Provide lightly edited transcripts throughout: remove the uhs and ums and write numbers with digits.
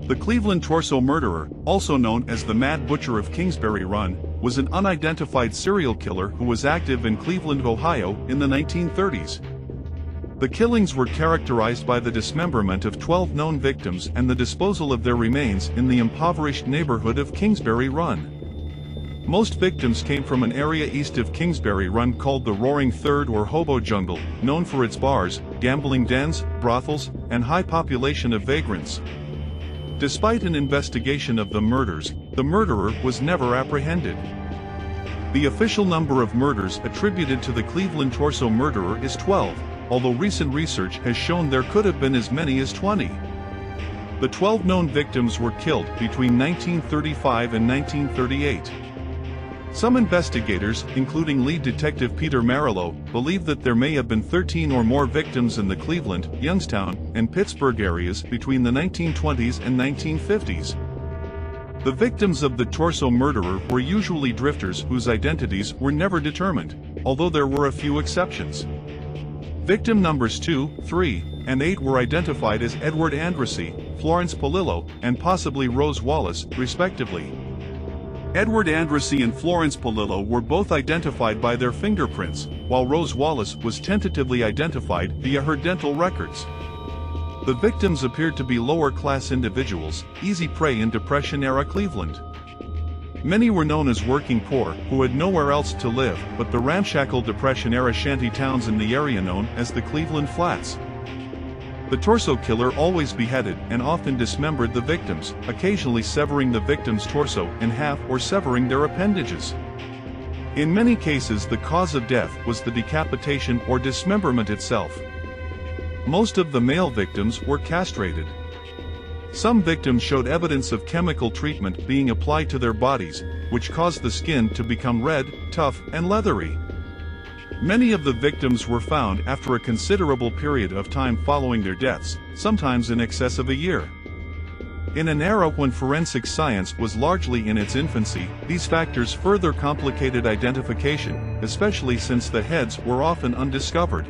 The Cleveland torso murderer, also known as the Mad Butcher of Kingsbury Run, was an unidentified serial killer who was active in Cleveland, Ohio, in the 1930s. The killings were characterized by the dismemberment of 12 known victims and the disposal of their remains in the impoverished neighborhood of Kingsbury Run. Most victims came from an area east of Kingsbury Run called the Roaring Third or Hobo Jungle, known for its bars, gambling dens, brothels, and high population of vagrants. Despite an investigation of the murders, the murderer was never apprehended. The official number of murders attributed to the Cleveland torso murderer is 12, although recent research has shown there could have been as many as 20. The 12 known victims were killed between 1935 and 1938. Some investigators, including lead detective Peter Merylo, believe that there may have been 13 or more victims in the Cleveland, Youngstown, and Pittsburgh areas between the 1920s and 1950s. The victims of the torso murderer were usually drifters whose identities were never determined, although there were a few exceptions. Victim numbers 2, 3, and 8 were identified as Edward Andrassy, Florence Polillo, and possibly Rose Wallace, respectively. Edward Andrassy and Florence Polillo were both identified by their fingerprints, while Rose Wallace was tentatively identified via her dental records. The victims appeared to be lower-class individuals, easy prey in Depression-era Cleveland. Many were known as working poor, who had nowhere else to live but the ramshackle Depression-era shanty towns in the area known as the Cleveland Flats. The torso killer always beheaded and often dismembered the victims, occasionally severing the victim's torso in half or severing their appendages. In many cases, the cause of death was the decapitation or dismemberment itself. Most of the male victims were castrated. Some victims showed evidence of chemical treatment being applied to their bodies, which caused the skin to become red, tough, and leathery. Many of the victims were found after a considerable period of time following their deaths, sometimes in excess of a year. In an era when forensic science was largely in its infancy, these factors further complicated identification, especially since the heads were often undiscovered.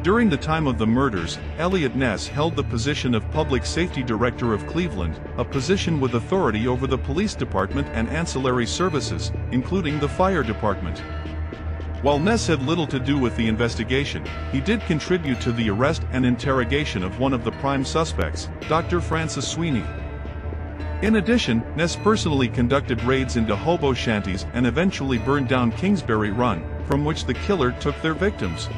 During the time of the murders, Elliot Ness held the position of Public Safety Director of Cleveland, a position with authority over the police department and ancillary services, including the fire department. While Ness had little to do with the investigation, he did contribute to the arrest and interrogation of one of the prime suspects, Dr. Francis Sweeney. In addition, Ness personally conducted raids into hobo shanties and eventually burned down Kingsbury Run, from which the killer took their victims.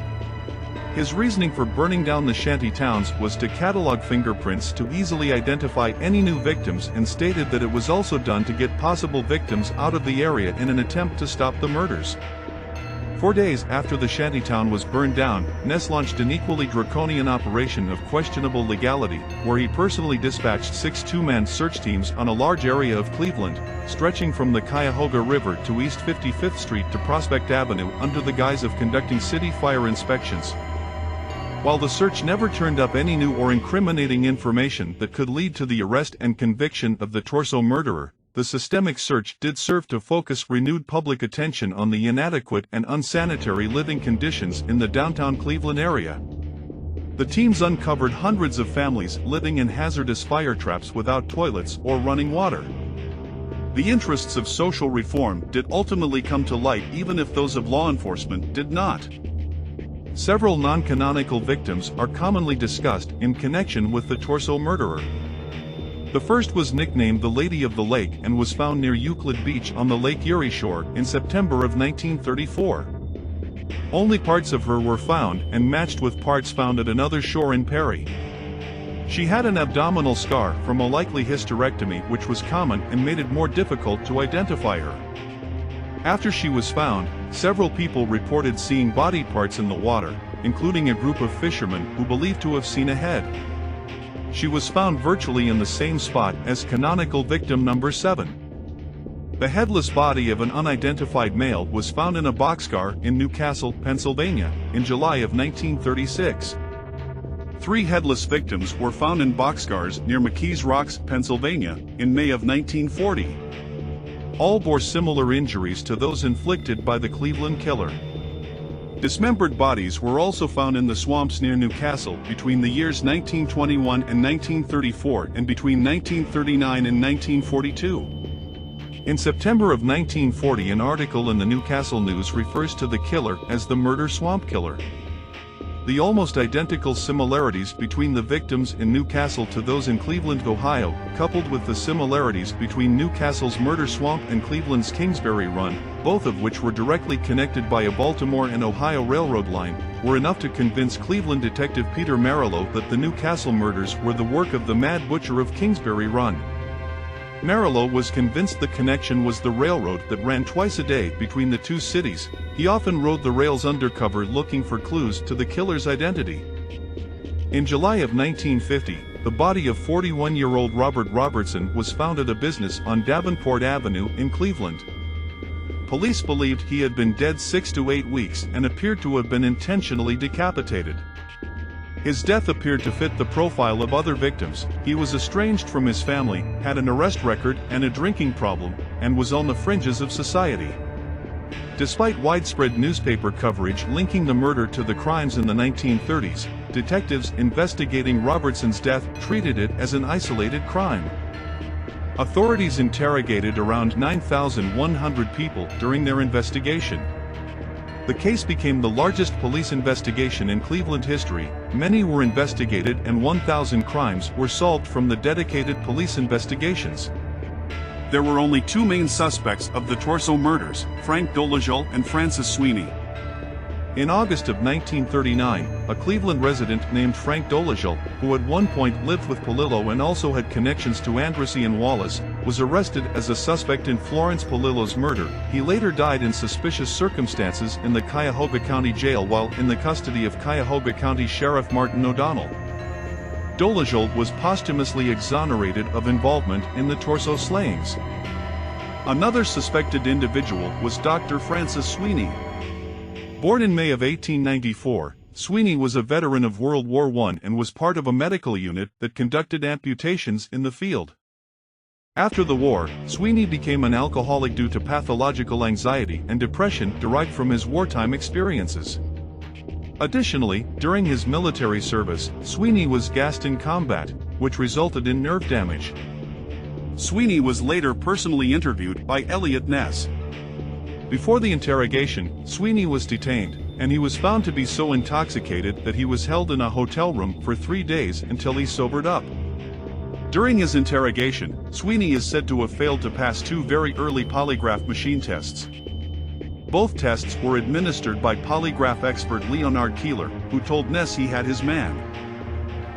His reasoning for burning down the shanty towns was to catalog fingerprints to easily identify any new victims, and stated that it was also done to get possible victims out of the area in an attempt to stop the murders. 4 days after the shantytown was burned down, Ness launched an equally draconian operation of questionable legality, where he personally dispatched 6 two-man search teams on a large area of Cleveland, stretching from the Cuyahoga River to East 55th Street to Prospect Avenue under the guise of conducting city fire inspections. While the search never turned up any new or incriminating information that could lead to the arrest and conviction of the torso murderer, the systemic search did serve to focus renewed public attention on the inadequate and unsanitary living conditions in the downtown Cleveland area. The teams uncovered hundreds of families living in hazardous fire traps without toilets or running water. The interests of social reform did ultimately come to light, even if those of law enforcement did not. Several non-canonical victims are commonly discussed in connection with the torso murderer. The first was nicknamed the Lady of the Lake and was found near Euclid Beach on the Lake Erie shore in September of 1934. Only parts of her were found and matched with parts found at another shore in Perry. She had an abdominal scar from a likely hysterectomy, which was common and made it more difficult to identify her. After she was found, several people reported seeing body parts in the water, including a group of fishermen who believed to have seen a head. She was found virtually in the same spot as canonical victim number 7. The headless body of an unidentified male was found in a boxcar in Newcastle, Pennsylvania, in July of 1936. 3 headless victims were found in boxcars near McKees Rocks, Pennsylvania, in May of 1940. All bore similar injuries to those inflicted by the Cleveland killer. Dismembered bodies were also found in the swamps near Newcastle between the years 1921 and 1934 and between 1939 and 1942. In September of 1940, an article in the Newcastle News refers to the killer as the murder swamp killer. The almost identical similarities between the victims in Newcastle to those in Cleveland, Ohio, coupled with the similarities between Newcastle's murder swamp and Cleveland's Kingsbury Run, both of which were directly connected by a Baltimore and Ohio railroad line, were enough to convince Cleveland detective Peter Merylo that the Newcastle murders were the work of the Mad Butcher of Kingsbury Run. Merylo was convinced the connection was the railroad that ran twice a day between the two cities. He often rode the rails undercover looking for clues to the killer's identity. In July of 1950, the body of 41-year-old Robert Robertson was found at a business on Davenport Avenue in Cleveland. Police believed he had been dead 6 to 8 weeks and appeared to have been intentionally decapitated. His death appeared to fit the profile of other victims. He was estranged from his family, had an arrest record and a drinking problem, and was on the fringes of society. Despite widespread newspaper coverage linking the murder to the crimes in the 1930s, detectives investigating Robertson's death treated it as an isolated crime. Authorities interrogated around 9,100 people during their investigation. The case became the largest police investigation in Cleveland history. Many were investigated and 1,000 crimes were solved from the dedicated police investigations. There were only two main suspects of the Torso murders, Frank Dolezal and Francis Sweeney. In August of 1939, a Cleveland resident named Frank Dolezal, who at one point lived with Polillo and also had connections to Andrassy and Wallace, was arrested as a suspect in Florence Polillo's murder. He later died in suspicious circumstances in the Cuyahoga County Jail while in the custody of Cuyahoga County Sheriff Martin O'Donnell. Dolezal was posthumously exonerated of involvement in the Torso slayings. Another suspected individual was Dr. Francis Sweeney. Born in May of 1894, Sweeney was a veteran of World War I and was part of a medical unit that conducted amputations in the field. After the war, Sweeney became an alcoholic due to pathological anxiety and depression derived from his wartime experiences. Additionally, during his military service, Sweeney was gassed in combat, which resulted in nerve damage. Sweeney was later personally interviewed by Eliot Ness. Before the interrogation, Sweeney was detained, and he was found to be so intoxicated that he was held in a hotel room for 3 days until he sobered up. During his interrogation, Sweeney is said to have failed to pass 2 very early polygraph machine tests. Both tests were administered by polygraph expert Leonard Keeler, who told Ness he had his man.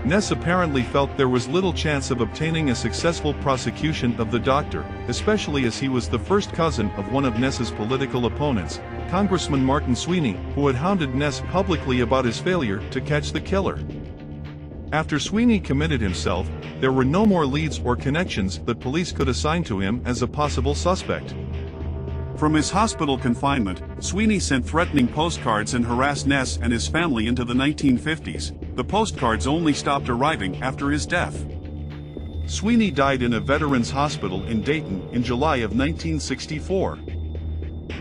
Ness apparently felt there was little chance of obtaining a successful prosecution of the doctor, especially as he was the first cousin of one of Ness's political opponents, Congressman Martin Sweeney, who had hounded Ness publicly about his failure to catch the killer. After Sweeney committed himself, there were no more leads or connections that police could assign to him as a possible suspect. From his hospital confinement, Sweeney sent threatening postcards and harassed Ness and his family into the 1950s. The postcards only stopped arriving after his death. Sweeney died in a veterans hospital in Dayton in July of 1964.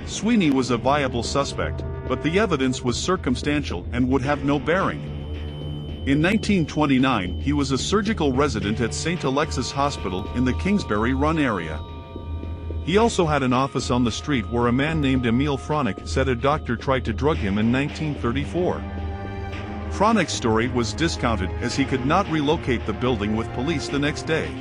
Sweeney was a viable suspect, but the evidence was circumstantial and would have no bearing. In 1929, he was a surgical resident at St. Alexis Hospital in the Kingsbury Run area. He also had an office on the street where a man named Emil Fronick said a doctor tried to drug him in 1934. Fronick's story was discounted as he could not relocate the building with police the next day.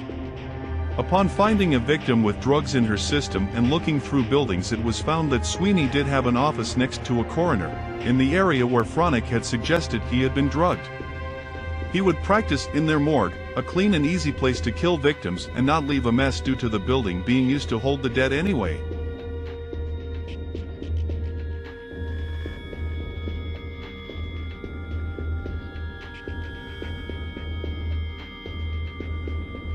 Upon finding a victim with drugs in her system and looking through buildings, it was found that Sweeney did have an office next to a coroner, in the area where Fronick had suggested he had been drugged. He would practice in their morgue, a clean and easy place to kill victims and not leave a mess due to the building being used to hold the dead anyway.